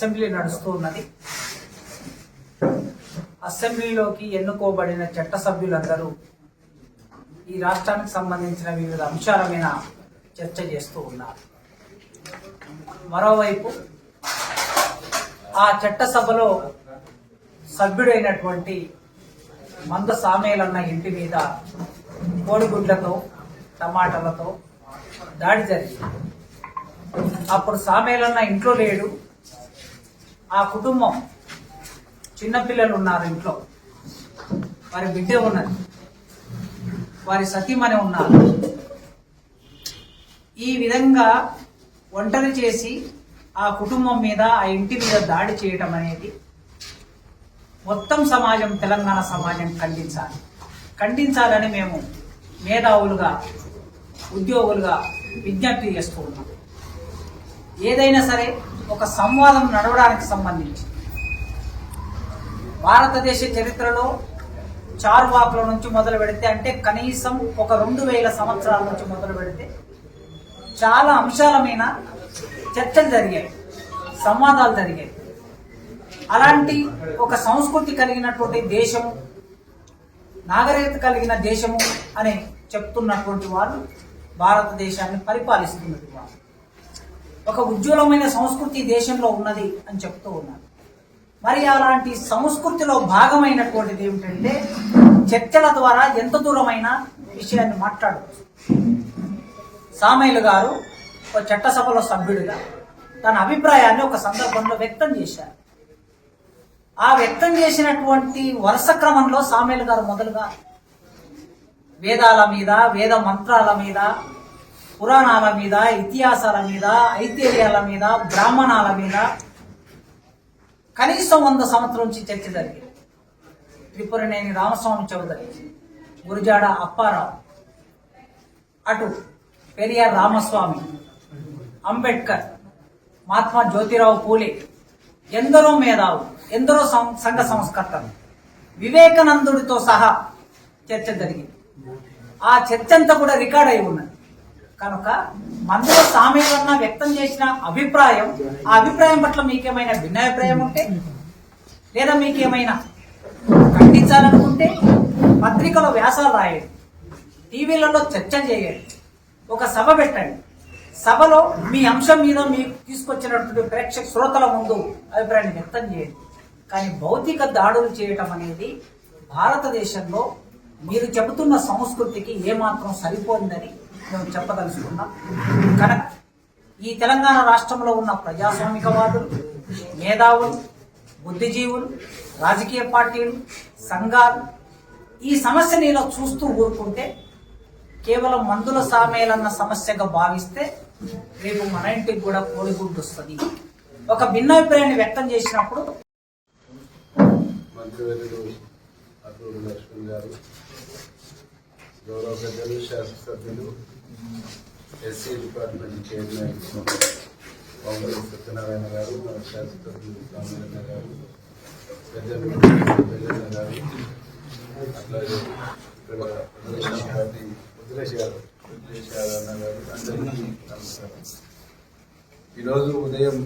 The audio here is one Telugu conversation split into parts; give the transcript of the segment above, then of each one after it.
అసెంబ్లీ నడుస్తూ ఉన్నది. అసెంబ్లీలోకి ఎన్నుకోబడిన చట్టసభ్యులందరూ ఈ రాష్ట్రానికి సంబంధించిన వివిధ అంశాల మీద చర్చ చేస్తూ ఉన్నారు. మరోవైపు ఆ చట్టసభలో సభ్యుడైనటువంటి మంద సామేలన్న ఇంటి మీద కోడిగుడ్లతో టమాటాలతో దాడి జరిగింది. అప్పుడు సామేలన్న ఇంట్లో లేడు. ఆ కుటుంబం చిన్నపిల్లలు ఉన్నారు, ఇంట్లో వారి బిడ్డ ఉన్నది, వారి సతీమణి ఉన్నారు. ఈ విధంగా ఒంటరి చేసి ఆ కుటుంబం మీద, ఆ ఇంటి మీద దాడి చేయటం అనేది మొత్తం సమాజం, తెలంగాణ సమాజం ఖండించాలని మేము మేధావులుగా, ఉద్యోగులుగా విజ్ఞప్తి చేస్తూ ఉన్నాం. ఏదైనా సరే ఒక సంవాదం నడవడానికి సంబంధించి భారతదేశ చరిత్రలో చార్వాకుల నుంచి మొదలు పెడితే, అంటే కనీసం ఒక 2000 సంవత్సరాల నుంచి మొదలు పెడితే చాలా అంశాల మీద చర్చలు జరిగాయి, సంవాదాలు జరిగాయి. అలాంటి ఒక సంస్కృతి కలిగినటువంటి దేశము, నాగరికత కలిగిన దేశము అని చెప్తున్నటువంటి వారు భారతదేశాన్ని పరిపాలిస్తున్నది. వారు ఒక ఉజ్వలమైన సంస్కృతి దేశంలో ఉన్నది అని చెప్తూ ఉన్నారు. మరి అలాంటి సంస్కృతిలో భాగమైనటువంటిది ఏమిటంటే చర్చల ద్వారా ఎంత దూరమైన విషయాన్ని మాట్లాడవచ్చు. సామేలు గారు ఒక చట్టసభలో సభ్యుడిగా తన అభిప్రాయాన్ని ఒక సందర్భంలో వ్యక్తం చేశారు. ఆ వ్యక్తం చేసినటువంటి వరుస క్రమంలో సామేలు గారు మొదలుగా వేదాల మీద, వేద మంత్రాల మీద, పురాణాల మీద, ఇతిహాసాల మీద, ఐతిహ్యాల మీద, బ్రాహ్మణాల మీద కనీసం 100 సంవత్సరం నుంచి చర్చ జరిగింది. త్రిపురనేని రామస్వామి చౌదరి, గురుజాడ అప్పారావు, అటు పెరియార్ రామస్వామి, అంబేద్కర్, మహాత్మా జ్యోతిరావు పూలే, ఎందరో మేధావులు, ఎందరో సంఘ సంస్కర్తలు, వివేకానందుడితో సహా చర్చ జరిగింది. ఆ చర్చ అంతా కూడా రికార్డ్ అయి ఉన్నది. కనుక మందుల సామేలన్న వ్యక్తం చేసిన అభిప్రాయం, ఆ అభిప్రాయం పట్ల మీకేమైనా భిన్నాభిప్రాయం ఉంటే, లేదా మీకేమైనా ఖండించాలనుకుంటే పత్రికలో వ్యాసాలు రాయండి, టీవీలలో చర్చ చేయండి, ఒక సభ పెట్టండి. సభలో మీ అంశం మీద మీకు తీసుకొచ్చినటువంటి ప్రేక్షక శ్రోతల ముందు అభిప్రాయాన్ని వ్యక్తం చేయండి. కానీ భౌతిక దాడులు చేయటం అనేది భారతదేశంలో మీరు చెబుతున్న సంస్కృతికి ఏమాత్రం సరిపోయిందని మేము చెప్పదలుచుకున్నాం. కనుక ఈ తెలంగాణ రాష్ట్రంలో ఉన్న ప్రజాస్వామికవాదులు, మేధావులు, బుద్ధిజీవులు, రాజకీయ పార్టీలు, సంఘాలు ఈ సమస్యని ఇలా చూస్తూ ఊరుకుంటే, కేవలం మందుల సామేలన్న సమస్యగా భావిస్తే రేపు మన ఇంటికి కూడా కోడిగుడ్డు వస్తుంది. ఒక భిన్నాభిప్రాయాన్ని వ్యక్తం చేసినప్పుడు మంత్రివర్యులు అటూరి లక్ష్మణ్ గారు, గౌరవ పెద్దలు, శాసనసభ్యులు, SC department chairman Congress Satyanarayana గారు, మన శాసనసభ్యులు రామచంద్ర గారు, పెద్దలు గారు, అట్లాగే ఇక్కడ పార్టీ వదిలేష్ యాదవ్ గారు, అందరికీ నమస్కారం. ఈరోజు ఉదయం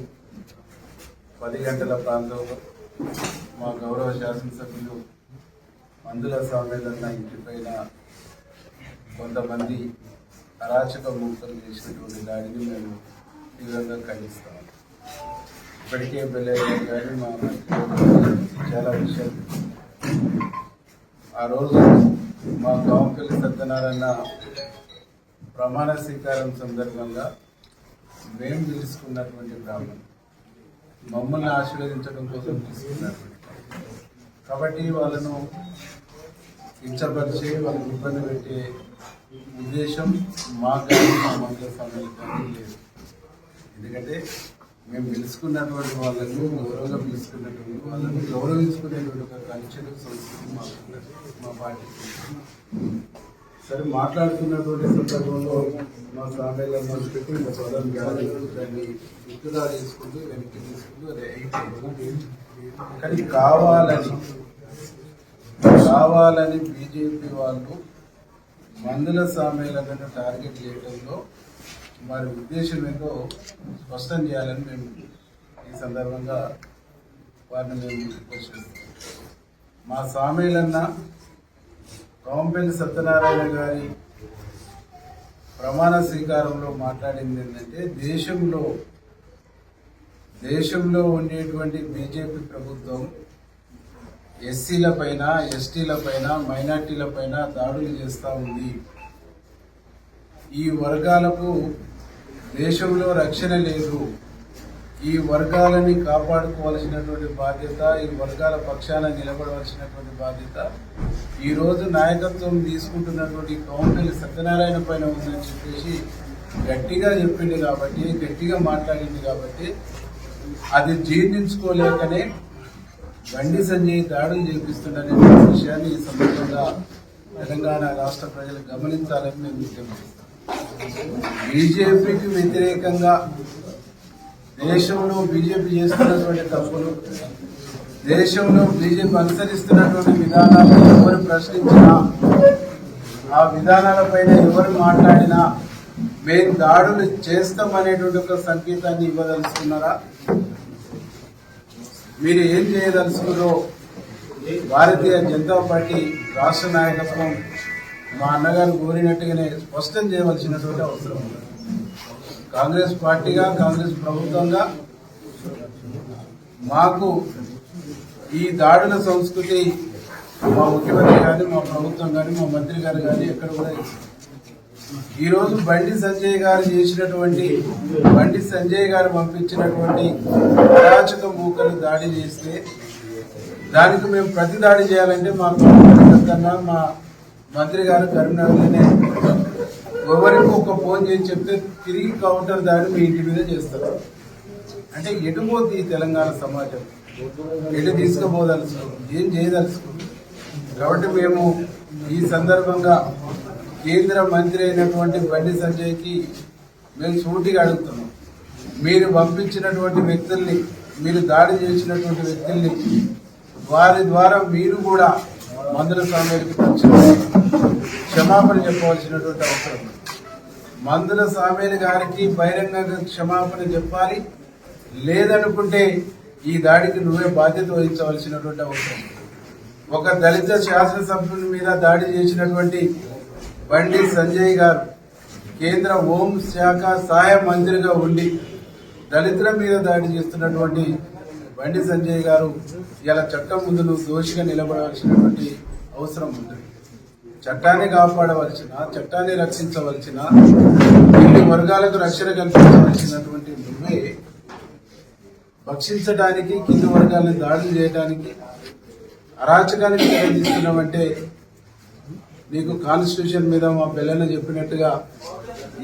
10 గంటల ప్రాంతంలో మా గౌరవ శాసనసభ్యులు మందుల సామేలన్న ఇంటిపైన కొంతమంది అరాచక మూర్తులు చేసినటువంటి దాడిని మేము తీవ్రంగా ఖండిస్తాం. ఇప్పటికే బెల్లయ్య గారి మా చాలా విషయాలు. ఆ రోజు మా కాంపల్లి సత్యనారాయణ ప్రమాణ స్వీకారం సందర్భంగా మేము తీసుకున్నటువంటి బ్రాహ్మణులు మమ్మల్ని ఆశీర్వదించడం కోసం తీసుకున్నటువంటి, కాబట్టి వాళ్ళను కించపరిచే, వాళ్ళని ఇబ్బంది పెట్టే ఉద్దేశం మాకు కానీ మా మందుల సామేలు కానీ లేదు. ఎందుకంటే మేము పిలుచుకున్నటువంటి వాళ్ళను, గౌరవంగా పిలుచుకున్నటువంటి వాళ్ళని గౌరవించుకునేటువంటి ఒక కల్చర్, సంస్కృతి మా పార్టీ. సరే, మాట్లాడుతున్నటువంటి సందర్భంలో మా సామేలన్న పెట్టి మా పదం గాలి దాన్ని విత్డ్రా చేసుకుంటూ వెనక్కి తీసుకుంటూ అది అయిపోయింది. కానీ కావాలని బీజేపీ వాళ్ళు మందుల సామేలను టార్గెట్ చేయడంలో వారి ఉద్దేశం ఏంటో స్పష్టం చేయాలని మేము ఈ సందర్భంగా వారిని మేము రిక్వెస్ట్ చేస్తాం. మా సామీలన్న కోంపల్లి సత్యనారాయణ గారి ప్రమాణ స్వీకారంలో మాట్లాడింది ఏంటంటే దేశంలో ఉండేటువంటి బీజేపీ ప్రభుత్వం ఎస్సీల పైన, ఎస్టీల పైన, మైనార్టీల పైన దాడులు చేస్తూ ఉంది. ఈ వర్గాలకు దేశంలో రక్షణ లేదు. ఈ వర్గాలని కాపాడుకోవాల్సినటువంటి బాధ్యత, ఈ వర్గాల పక్షాన నిలబడవలసినటువంటి బాధ్యత ఈ రోజు నాయకత్వం తీసుకుంటున్నటువంటి కోంపల్లి సత్యనారాయణ పైన ఉందని చెప్పేసి గట్టిగా చెప్పింది కాబట్టి, గట్టిగా మాట్లాడింది కాబట్టి అది జీర్ణించుకోలేకనే బండి సంజయ్ దాడులు చేపిస్తున్న విషయాన్ని ఈ సందర్భంగా తెలంగాణ రాష్ట్ర ప్రజలు గమనించాలని మేము విజ్ఞప్తిస్తాం. బీజేపీకి వ్యతిరేకంగా దేశంలో బీజేపీ చేస్తున్నటువంటి తప్పులు, దేశంలో బీజేపీ అనుసరిస్తున్నటువంటి విధానాలను ఎవరు ప్రశ్నించినా, ఆ విధానాలపైన ఎవరు మాట్లాడినా మేము దాడులు చేస్తామనేటువంటి ఒక సంకేతాన్ని ఇవ్వదలుచుకున్నారా? మీరు ఏం చేయదలుచుకున్నారో భారతీయ జనతా పార్టీ రాష్ట్ర నాయకత్వం మా అన్నగారు కోరినట్టుగానే స్పష్టం చేయవలసినటువంటి అవసరం ఉంది. కాంగ్రెస్ పార్టీగా, కాంగ్రెస్ ప్రభుత్వంగా మాకు ఈ దాడుల సంస్కృతి మా ముఖ్యమంత్రి కానీ, మా ప్రభుత్వం కానీ, మా మంత్రి గారు కానీ ఎక్కడ కూడా ఈరోజు బండి సంజయ్ గారు చేసినటువంటి, బండి సంజయ్ గారు పంపించినటువంటి అరాచక మూకలు దాడి చేస్తే దానికి మేము ప్రతి దాడి చేయాలంటే మా కన్నా మా మంత్రి గారు కరీంనగర్లోనే ఎవరికి ఒక ఫోన్ చేసి చెప్తే తిరిగి కౌంటర్ దాడి మీ ఇంటి మీద చేస్తారు. అంటే ఎటుపోతే ఈ తెలంగాణ సమాజం ఎటు తీసుకుపోదలుచుకుంది, ఏం చేయదలుచుకుంది. కాబట్టి మేము ఈ సందర్భంగా కేంద్ర మంత్రి అయినటువంటి బండి సంజయ్కి మేము సూటిగా అడుగుతున్నాం. మీరు పంపించినటువంటి వ్యక్తుల్ని, మీరు దాడి చేసినటువంటి వ్యక్తుల్ని, వారి ద్వారా మీరు కూడా మందుల సామేలకు క్షమాపణ చెప్పవలసినటువంటి అవసరం. మందుల సామేలు గారికి బహిరంగంగా క్షమాపణ చెప్పాలి. లేదనుకుంటే ఈ దాడికి నువ్వే బాధ్యత వహించవలసినటువంటి అవసరం. ఒక దళిత శాసనసభ్యుని మీద దాడి చేసినటువంటి బండి సంజయ్ గారు కేంద్ర హోం శాఖ సహాయ మంత్రిగా ఉండి దళితుల మీద దాడి చేస్తున్నటువంటి బండి సంజయ్ గారు ఇలా చట్టం ముందు నువ్వు దోషిగా నిలబడవలసినటువంటి అవసరం ఉంది. చట్టాన్ని కాపాడవలసిన, చట్టాన్ని రక్షించవలసిన, ఇన్ని వర్గాలకు రక్షణ కల్పించవలసినటువంటి నువ్వే భక్షించడానికి, కింది వర్గాలను దాడులు చేయడానికి, అరాచకానికి తెరదీస్తున్నావంటే నీకు కాన్స్టిట్యూషన్ మీద మా పిల్లలు చెప్పినట్టుగా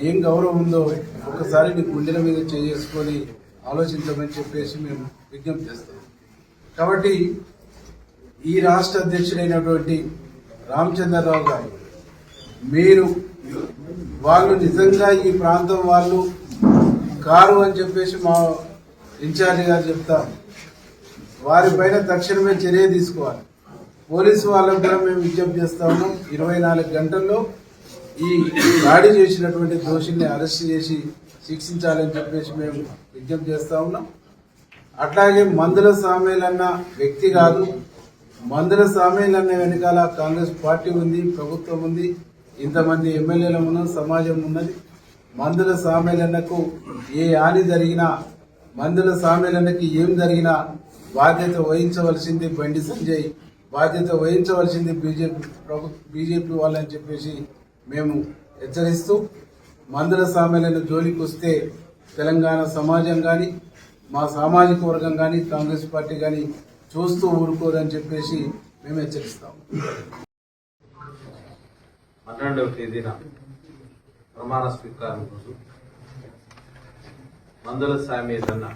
ఏం గౌరవం ఉందో ఒకసారి నీ గుండెల మీద చేసుకొని ఆలోచించమని చెప్పేసి మేము విజ్ఞప్తి చేస్తాం. కాబట్టి ఈ రాష్ట్ర అధ్యక్షుడైనటువంటి రామచంద్రరావు గారు, మీరు వాళ్ళు నిజంగా ఈ ప్రాంతం వాళ్ళు కారు అని చెప్పేసి మా ఇన్ఛార్జి గారు చెప్తారు. వారిపైన తక్షణమే చర్య తీసుకోవాలి. పోలీసు వాళ్ళకు కూడా మేము విజ్ఞప్తి చేస్తా ఉన్నాం. 24 గంటల్లో ఈ దాడి చేసినటువంటి దోషుల్ని అరెస్ట్ చేసి శిక్షించాలని చెప్పేసి మేము విజ్ఞప్తి చేస్తా ఉన్నాం. అట్లాగే మందుల సామేలన్న వ్యక్తి కాదు, మందుల సామేలన్న వెనకాల కాంగ్రెస్ పార్టీ ఉంది, ప్రభుత్వం ఉంది, ఇంతమంది ఎమ్మెల్యేలు ఉన్న సమాజం ఉన్నది. మందుల సామేలన్నకు ఏ హాని జరిగినా, మందుల సామేలన్నకి ఏం జరిగినా బాధ్యత వహించవలసింది బండి సంజయ్, బాధ్యత వహించవలసింది బీజేపీ వాళ్ళని చెప్పేసి మేము హెచ్చరిస్తూ, మందుల సామేలన్న జోలికి వస్తే తెలంగాణ సమాజం కానీ, మా సామాజిక వర్గం కానీ, కాంగ్రెస్ పార్టీ కానీ చూస్తూ ఊరుకోదని చెప్పేసి మేము హెచ్చరిస్తాం. 12వ తేదీన ప్రమాణ స్వీకారం రోజు మందుల సామేలన్న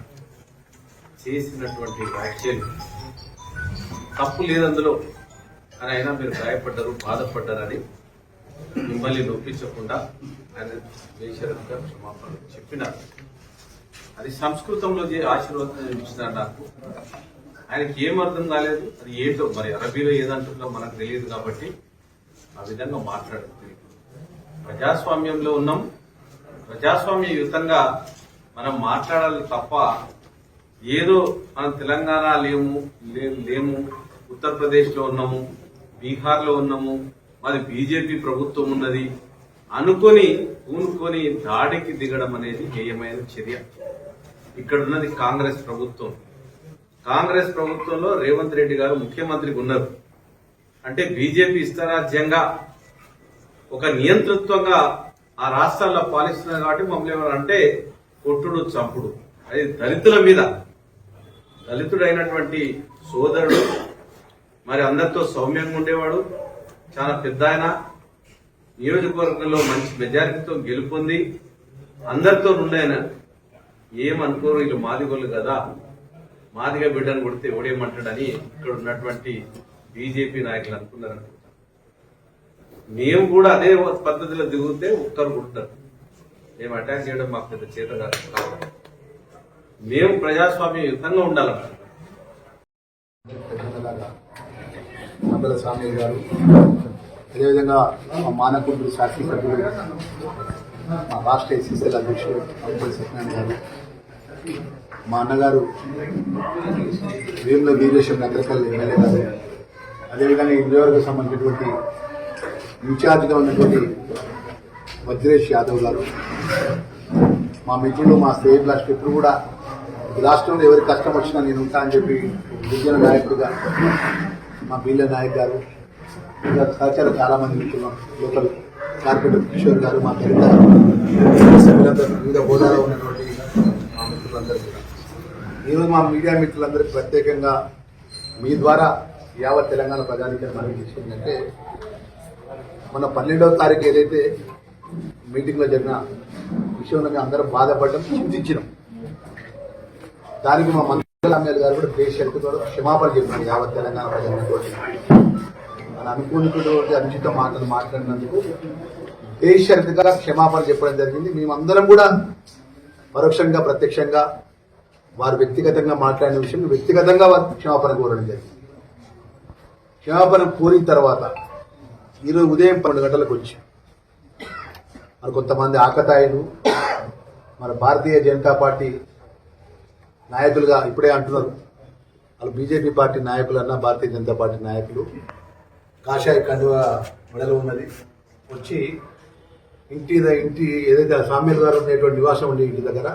చేసినటువంటి వ్యాఖ్యలు తప్పు లేదందులో అని అయినా మీరు గాయపడ్డారు, బాధపడ్డారని మిమ్మల్ని నొప్పించకుండా ఆయన బేషరతుగా క్షమాపణ చెప్పినారు. అది సంస్కృతంలో ఆశీర్వాదం ఇచ్చినారు. నాకు ఆయనకి ఏం అర్థం కాలేదు, అది ఏంటో మరి అరబీలో ఏదంటుందో మనకు తెలియదు కాబట్టి ఆ విధంగా మాట్లాడుతుంది. ప్రజాస్వామ్యంలో ఉన్నాం, ప్రజాస్వామ్యయుతంగా మనం మాట్లాడాలి తప్ప ఏదో మనం తెలంగాణ లేము ఉత్తరప్రదేశ్లో ఉన్నాము, బీహార్లో ఉన్నాము, మాది బీజేపీ ప్రభుత్వం ఉన్నది అనుకొని పూనుకొని దాడికి దిగడం అనేది హేయమైన చర్య. ఇక్కడ ఉన్నది కాంగ్రెస్ ప్రభుత్వం. కాంగ్రెస్ ప్రభుత్వంలో రేవంత్ రెడ్డి గారు ముఖ్యమంత్రిగా ఉన్నారు. అంటే బీజేపీ ఇష్టరాజ్యంగా ఒక నియంతృత్వంగా ఆ రాష్ట్రాల్లో పాలిస్తున్నారు. కాబట్టి మమ్మల్ని ఏమన్నా కొట్టుడు చంపుడు, అది దళితుల మీద. దళితుడైనటువంటి సోదరుడు, మరి అందరితో సౌమ్యంగా ఉండేవాడు, చాలా పెద్ద ఆయన, నియోజకవర్గంలో మంచి మెజారిటీతో గెలుపొంది అందరితో ఉండేన ఏమనుకోరు, వీళ్ళు మాదిగోళ్ళు కదా, మాదిగా బిడ్డను కొడితే ఎవడేమంటాడని ఇక్కడ ఉన్నటువంటి బీజేపీ నాయకులు అనుకున్నారనుకుంటా. మేము కూడా అదే పద్ధతిలో దిగితే ఒక్కరు కొడతారు. మేము అటాక్ చేయడం మాకు పెద్ద చేత కాదు. మేము ప్రజాస్వామ్యయుతంగా ఉండాలంట. మండల స్వామి గారు, అదేవిధంగా మా మానకుంటూరు శాసనసభ్యులు, మా రాష్ట్ర ఎస్సీసీఎల్ అధ్యక్షుడు అంబటి సత్యనారాయణ గారు, మా అన్నగారు వేముల వీరేశం నగరకల్ ఎమ్మెల్యే గారు, అదేవిధంగా ఈ నియోజకవర్గం సంబంధించినటువంటి ఇన్ఛార్జిగా ఉన్నటువంటి వజ్రేష్ యాదవ్ గారు, మా మిత్రులు, మా శ్రేయభిలాషులు ఎప్పుడు కూడా ఈ రాష్ట్రంలో ఎవరి కష్టం వచ్చినా నేను ఉంటా అని చెప్పి గిరిజన నాయకుడిగా మా బీల నాయక్ గారు, ఇంకా సహచారం చాలా మంది మిత్రులు, లోకల్ కార్పొరేటర్ కిషోర్ గారు, మా దళిత సభ్యులందరూ, వివిధ హోదాలో ఉన్నటువంటి మా మిత్రులందరూ కూడా ఈరోజు మా మీడియా మిత్రులందరికీ ప్రత్యేకంగా మీ ద్వారా యావత్ తెలంగాణ ప్రజానికి మనం తీసుకుందంటే, మొన్న 12వ తారీఖు ఏదైతే మీటింగ్లో జరిగిన విషయంలో మేము అందరం బాధపడడం, చింతించినాం. దానికి మా మంత్రి ఎమ్మెల్యే గారు కూడా దేశంతో క్షమాపణ చెప్పినారు యావత్ తెలంగాణ ప్రజలతో. మన అనుకూలితోటి అనుచిత మాటలు మాట్లాడినందుకు దేశంగా క్షమాపణ చెప్పడం జరిగింది. మేమందరం కూడా పరోక్షంగా ప్రత్యక్షంగా వారు వ్యక్తిగతంగా మాట్లాడిన విషయం వ్యక్తిగతంగా వారు క్షమాపణ కోరడం జరిగింది. క్షమాపణ కోరిన తర్వాత ఈరోజు ఉదయం 12 గంటలకు వచ్చి మరి కొంతమంది ఆకతాయిలు, మన భారతీయ జనతా పార్టీ నాయకులుగా ఇప్పుడే అంటున్నారు, వాళ్ళు BJP party నాయకులన్నా Bharatiya Janata party నాయకులు, కాషాయ కండువ మెడలో ఉన్నది, వచ్చి ఇంటి ఏదైతే సామ్యులు గారు ఉండేటువంటి నివాసం ఉండే ఇంటి దగ్గర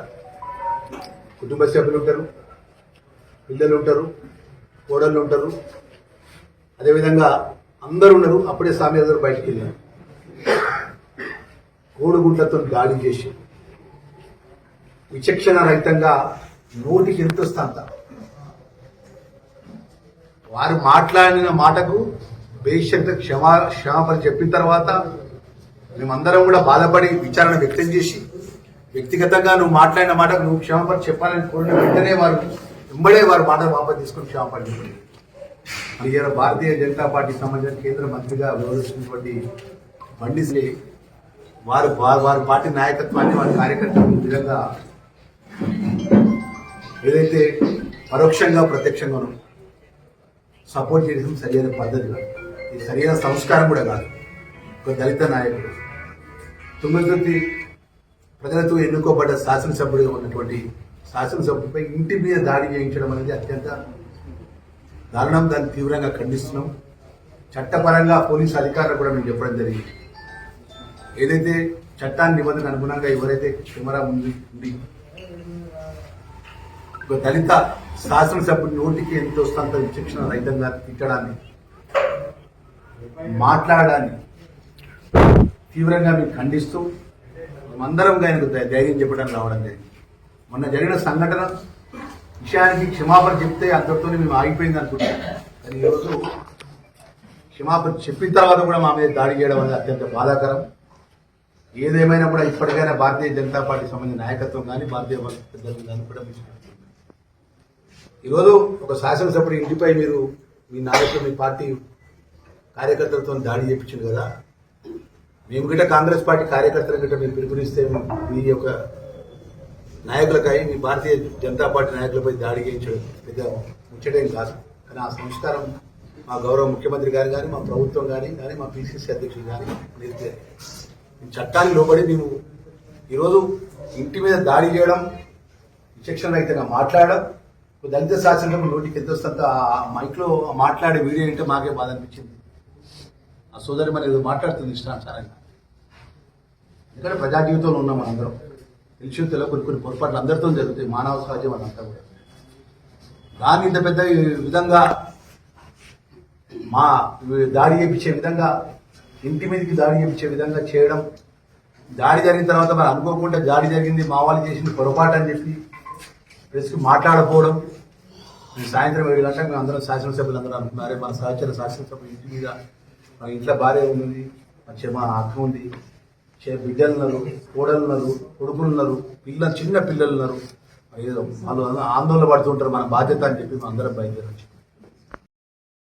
కుటుంబ సభ్యులు ఉంటారు, పిల్లలు ఉంటారు, కోడళ్ళు ఉంటారు, అదేవిధంగా అందరూ ఉన్నారు. అప్పుడే సామ్యులు గారు బయటికి వెళ్ళారు. కోడిగుడ్లతో దాడి చేసి విచక్షణ రహితంగా నోటికి ఎంత వస్తంత వారు మాట్లాడిన మాటకు బేషంత క్షమాపణ చెప్పిన తర్వాత మేమందరం కూడా బాధపడి విచారణ వ్యక్తం చేసి, వ్యక్తిగతంగా నువ్వు మాట్లాడిన మాటకు నువ్వు క్షమాపణ చెప్పాలని కోరిన వెంటనే వారు వెంబడే వారు మాట వాపసు తీసుకుని క్షమాపణ చెప్పారు. ఇవాళ భారతీయ జనతా పార్టీకి సంబంధించిన కేంద్ర మంత్రిగా వ్యవహరిస్తున్నటువంటి బండి వారు పార్టీ నాయకత్వాన్ని, వారి కార్యకర్తలు ఈ విధంగా ఏదైతే పరోక్షంగా ప్రత్యక్షంగాను సపోర్ట్ చేయడం సరైన పద్ధతి కాదు, ఇది సరైన సంస్కారం కూడా కాదు. ఒక దళిత నాయకుడు, తుంగతుర్తి ప్రజలతో ఎన్నుకోబడ్డ శాసనసభ్యుడిగా ఉన్నటువంటి శాసనసభ్యుడిపై ఇంటి మీద దాడి చేయించడం అనేది అత్యంత దారుణం. దాన్ని తీవ్రంగా ఖండిస్తున్నాం. చట్టపరంగా పోలీసు అధికారులు కూడా మేము చెప్పడం జరిగింది. ఏదైతే చట్టాన్ని నిబంధనకు అనుగుణంగా ఎవరైతే కెమెరా ముందు ఉండి ఒక దళిత శాసనసభ్యుడి నోటికి ఎంత వస్తుందో విచక్షణ రహితంగా తిట్టడాన్ని, మాట్లాడడాన్ని తీవ్రంగా మేము ఖండిస్తూ మేమందరం ఆయనకు ధైర్యం చెప్పడానికి రావడం జరిగింది. మొన్న జరిగిన సంఘటన విషయానికి క్షమాపణ చెప్తే అంతటితో మేము ఆగిపోయింది అనుకుంటాం. కానీ ఈరోజు క్షమాపణ చెప్పిన తర్వాత కూడా మా మీద దాడి చేయడం అనేది అత్యంత బాధాకరం. ఏదేమైనా కూడా ఇప్పటికైనా భారతీయ జనతా పార్టీ సంబంధించిన నాయకత్వం కానీ భారతీయ పెద్దలు కానీ కూడా ఈరోజు ఒక శాసనసభ్యుడి ఇంటిపై మీరు మీ నాయకులు, మీ పార్టీ కార్యకర్తలతో దాడి చేయించారు కదా. మేము గిట్ట కాంగ్రెస్ పార్టీ కార్యకర్తల గిట్ట మీరు పిలుపునిస్తే మీ యొక్క నాయకులకై, మీ భారతీయ జనతా పార్టీ నాయకులపై దాడి చేయించడం పెద్ద ముచ్చటేం కాదు. కానీ ఆ సంస్కారం మా గౌరవ ముఖ్యమంత్రి గారు కానీ, మా ప్రభుత్వం కానీ మా పిసిసి అధ్యక్షులు కానీ నేర్పే చట్టాన్ని లోబడి మేము ఈరోజు ఇంటి మీద దాడి చేయడం, విచక్షణ రహితంగా మాట్లాడడం, దళిత శాసనసభ నోటికి ఎంత వస్తుందంత ఆ మైక్లో మాట్లాడే వీడియో ఏంటో మాకే బాధ అనిపించింది. ఆ సోదరి మన ఏదో మాట్లాడుతుంది ఇష్టానుసారంగా. ఎందుకంటే ప్రజా జీవితంలో ఉన్నాం మనందరం. తెలిసి తెలియని కొన్ని పొరపాట్లు అందరితో జరుగుతాయి, మానవ సహజం అదంతా కూడా. దాన్ని ఇంత పెద్ద విధంగా మా దాడి చేయించే విధంగా, ఇంటి మీదకి దాడి చేయించే విధంగా చేయడం, దాడి జరిగిన తర్వాత మరి అనుకోకుండా దాడి జరిగింది, మా వాళ్ళు చేసింది పొరపాటు అని చెప్పి ప్రెస్కి మాట్లాడకపోవడం. సాయంత్రం 7 గంటలకు మేము అందరం శాసనసభ్యులు అందరూ అనుకున్నారే మన సహచర శాసనసభ్యులు ఇంటి మీద, మా ఇంట్లో భార్య ఉంది, మా అక్క ఉంది, బిడ్డలు ఉన్నారు, కోడలు ఉన్నారు, కొడుకులు ఉన్నారు, చిన్న పిల్లలు ఉన్నారు, ఏదో వాళ్ళు ఆందోళన పడుతుంటారు, మన బాధ్యత అని చెప్పి మేము అందరం బయలుదేరొచ్చు.